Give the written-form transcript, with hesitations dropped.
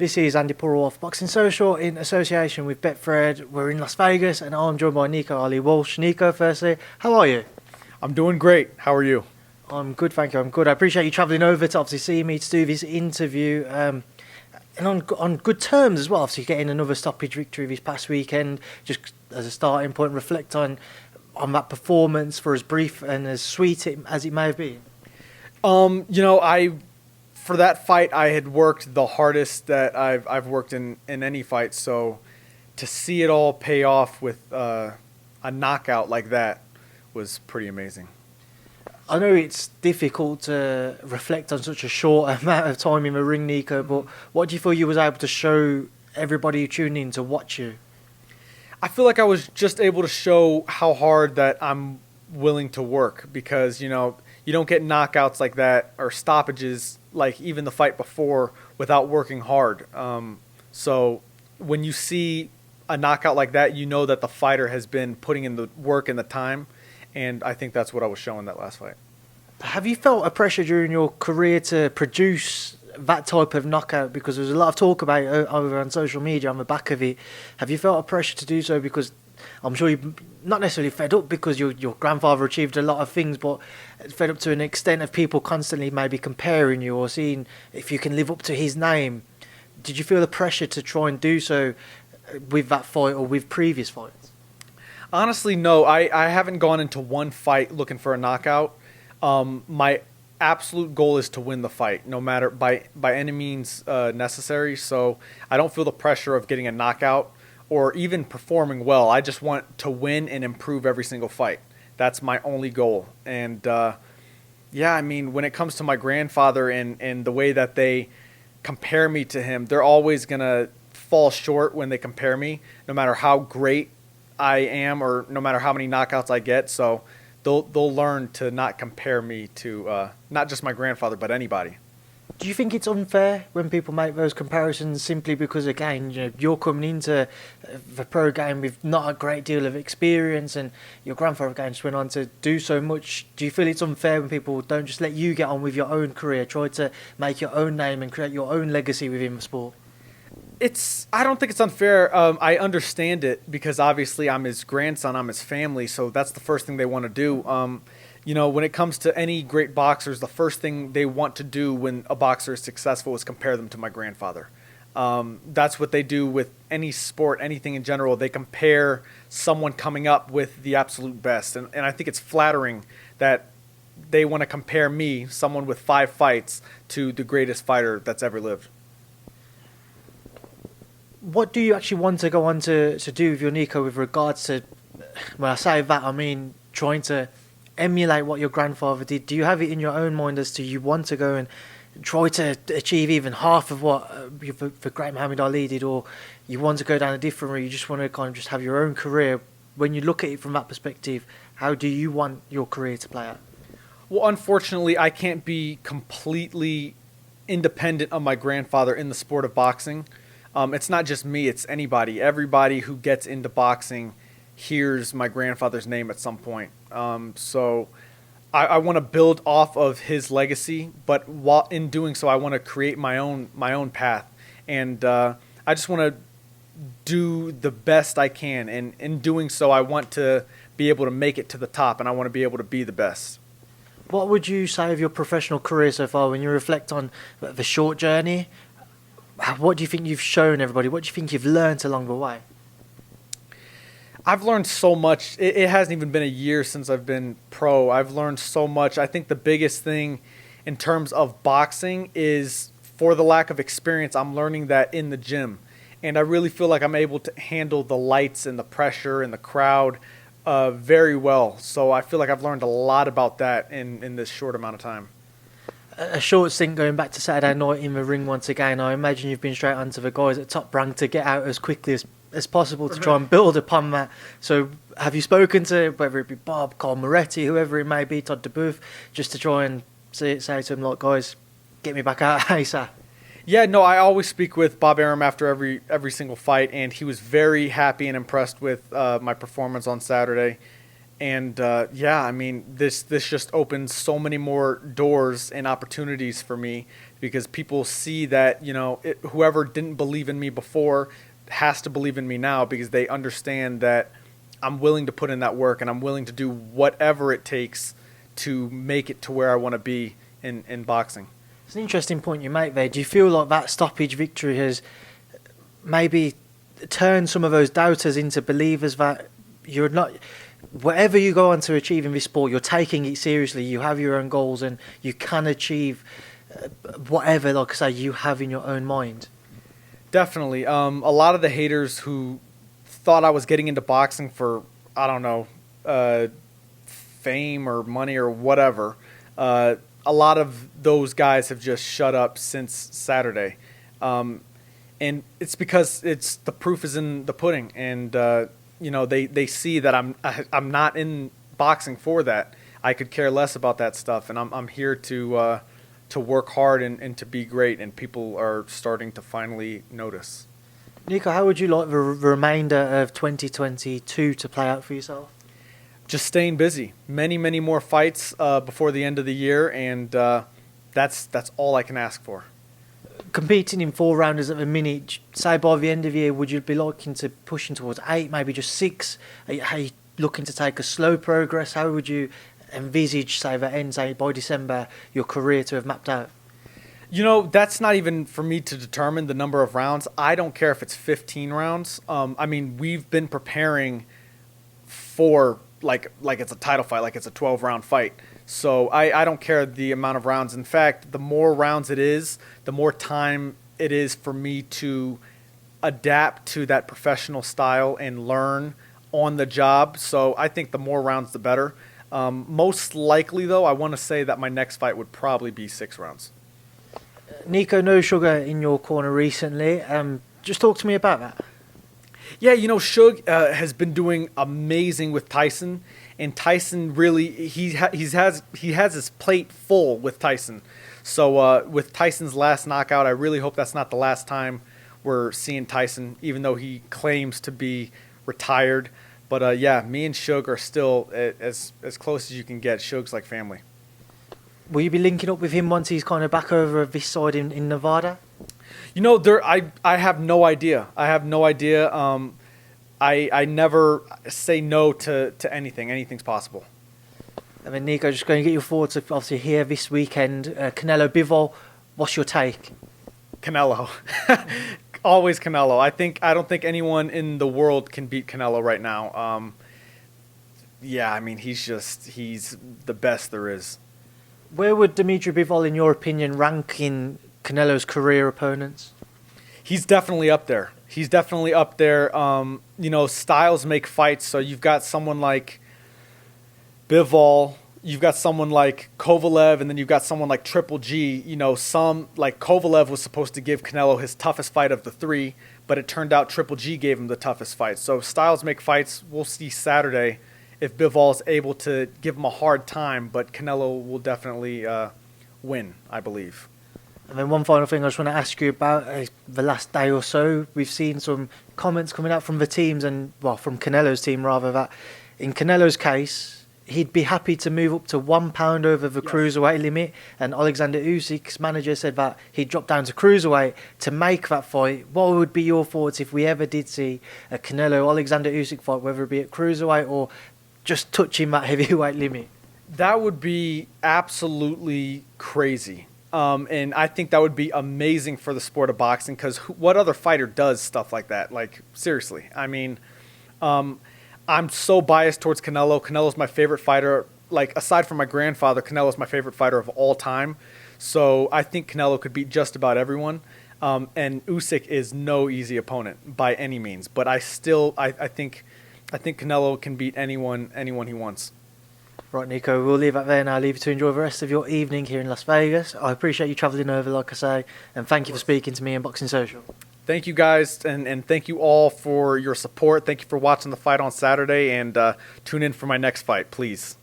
This is Andy Purewal for Boxing Social in association with Betfred. We're in Las Vegas and I'm joined by Nico Walsh. Nico, firstly, how are you? I'm doing great. How are you? I'm good, thank you. I'm good. I appreciate you travelling over to obviously see me to do this interview. And on good terms as well, obviously getting another stoppage victory this past weekend, just as a starting point, reflect on that performance for as brief and as sweet as it may have been. For that fight, I had worked the hardest that I've worked in any fight. So to see it all pay off with a knockout like that was pretty amazing. I know it's difficult to reflect on such a short amount of time in the ring, Nico, but what do you feel you was able to show everybody who tuned in to watch you? I feel like I was just able to show how hard that I'm willing to work because, you don't get knockouts like that or stoppages like even the fight before without working hard. So when you see a knockout like that, you know that the fighter has been putting in the work and the time, and I think that's what I was showing that last fight. Have you felt a pressure during your career to produce that type of knockout? Because there's a lot of talk about it over on social media on the back of it. Have you felt a pressure to do so? Because I'm sure you're not necessarily fed up because your grandfather achieved a lot of things, but fed up to an extent of people constantly maybe comparing you or seeing if you can live up to his name. Did you feel the pressure to try and do so with that fight or with previous fights? Honestly, no. I haven't gone into one fight looking for a knockout. My absolute goal is to win the fight, no matter by any means necessary. So I don't feel the pressure of getting a knockout or even performing well. I just want to win and improve every single fight. That's my only goal. And when it comes to my grandfather and the way that they compare me to him, they're always going to fall short when they compare me, no matter how great I am or no matter how many knockouts I get. So they'll learn to not compare me to not just my grandfather, but anybody. Do you think it's unfair when people make those comparisons simply because, again, you're coming into the pro game with not a great deal of experience and your grandfather, again, just went on to do so much? Do you feel it's unfair when people don't just let you get on with your own career, try to make your own name and create your own legacy within the sport? I don't think it's unfair. I understand it because obviously I'm his grandson, I'm his family, so that's the first thing they want to do. When it comes to any great boxers, the first thing they want to do when a boxer is successful is compare them to my grandfather. That's what they do with any sport, anything in general. They compare someone coming up with the absolute best. And I think it's flattering that they want to compare me, someone with 5 fights, to the greatest fighter that's ever lived. What do you actually want to go on to do with your Nico with regards to, when I say that, I mean trying to emulate what your grandfather did? Do you have it in your own mind as to you want to go and try to achieve even half of what the great Muhammad Ali did, or you want to go down a different route, you just want to kind of just have your own career? When you look at it from that perspective, how do you want your career to play out? Well, unfortunately, I can't be completely independent of my grandfather in the sport of boxing. It's not just me, it's anybody. Everybody who gets into boxing hears my grandfather's name at some point. So I want to build off of his legacy, but while in doing so, I want to create my own path. And I just want to do the best I can. And in doing so, I want to be able to make it to the top, and I want to be able to be the best. What would you say of your professional career so far when you reflect on the short journey? What do you think you've shown everybody? What do you think you've learned along the way? I've learned so much. It hasn't even been a year since I've been pro. I've learned so much. I think the biggest thing in terms of boxing is, for the lack of experience, I'm learning that in the gym. And I really feel like I'm able to handle the lights and the pressure and the crowd very well. So I feel like I've learned a lot about that in this short amount of time. A short stint going back to Saturday night in the ring once again. I imagine you've been straight onto the guys at Top Rank to get out as quickly as possible to try and build upon that. So have you spoken to, whether it be Bob, Carl Moretti, whoever it may be, Todd DeBooth, just to try and say to them, like, guys, get me back out ASAP? Yeah, no, I always speak with Bob Arum after every single fight, and he was very happy and impressed with my performance on Saturday. And this just opens so many more doors and opportunities for me because people see that, whoever didn't believe in me before has to believe in me now, because they understand that I'm willing to put in that work and I'm willing to do whatever it takes to make it to where I want to be in boxing. It's an interesting point you make there. Do you feel like that stoppage victory has maybe turned some of those doubters into believers that you're not, whatever you go on to achieve in this sport, you're taking it seriously, you have your own goals and you can achieve whatever, like I say, you have in your own mind? Definitely. A lot of the haters who thought I was getting into boxing for, I don't know, fame or money or whatever, a lot of those guys have just shut up since Saturday. And it's because the proof is in the pudding, and they see that I'm not in boxing for that. I could care less about that stuff, and I'm here to work hard and to be great, and people are starting to finally notice. Nico, how would you like the remainder of 2022 to play out for yourself? Just staying busy. Many, many more fights before the end of the year, and that's all I can ask for. Competing in 4 rounders at the minute, say by the end of the year, would you be looking to pushing towards 8, maybe just 6? Are you looking to take a slow progress? How would you envisage, say, the end, say, by December, your career to have mapped out? That's not even for me to determine the number of rounds. I don't care if it's 15 rounds. We've been preparing for like it's a title fight, like it's a 12-round fight. So I don't care the amount of rounds. In fact, the more rounds it is, the more time it is for me to adapt to that professional style and learn on the job. So I think the more rounds, the better. Most likely, though, I want to say that my next fight would probably be 6 rounds. Nico, no sugar in your corner recently. Just talk to me about that. Yeah, Suge has been doing amazing with Tyson, and Tyson really he has his plate full with Tyson. So with Tyson's last knockout, I really hope that's not the last time we're seeing Tyson, even though he claims to be retired. But yeah, me and Suge are still as close as you can get. Suge's like family. Will you be linking up with him once he's kind of back over this side in Nevada? I have no idea. I have no idea. I never say no to anything. Anything's possible. I mean, Nico, just going to get your thoughts of obviously here this weekend. Canelo, Bivol, what's your take? Canelo. Always Canelo. I don't think anyone in the world can beat Canelo right now. He's the best there is. Where would Dimitri Bivol, in your opinion, rank in Canelo's career opponents? He's definitely up there. Styles make fights. So you've got someone like Bivol, you've got someone like Kovalev, and then you've got someone like Triple G. Some like Kovalev was supposed to give Canelo his toughest fight of the 3, but it turned out Triple G gave him the toughest fight. So styles make fights. We'll see Saturday if Bivol is able to give him a hard time, but Canelo will definitely win, I believe. And then one final thing I just want to ask you about the last day or so. We've seen some comments coming out from the teams from Canelo's team rather, that in Canelo's case, he'd be happy to move up to 1 pound over the cruiserweight limit. And Alexander Usyk's manager said that he'd drop down to cruiserweight to make that fight. What would be your thoughts if we ever did see a Canelo-Alexander Usyk fight, whether it be at cruiserweight or just touching that heavyweight limit? That would be absolutely crazy. And I think that would be amazing for the sport of boxing, because what other fighter does stuff like that? Like, seriously. I'm so biased towards Canelo. Canelo's my favorite fighter. Like, aside from my grandfather, Canelo's my favorite fighter of all time. So I think Canelo could beat just about everyone. And Usyk is no easy opponent by any means. But I think Canelo can beat anyone he wants. Right, Nico, we'll leave it there now. I'll leave you to enjoy the rest of your evening here in Las Vegas. I appreciate you travelling over, like I say, and thank you for speaking to me in Boxing Social. Thank you, guys, and thank you all for your support. Thank you for watching the fight on Saturday, and tune in for my next fight, please.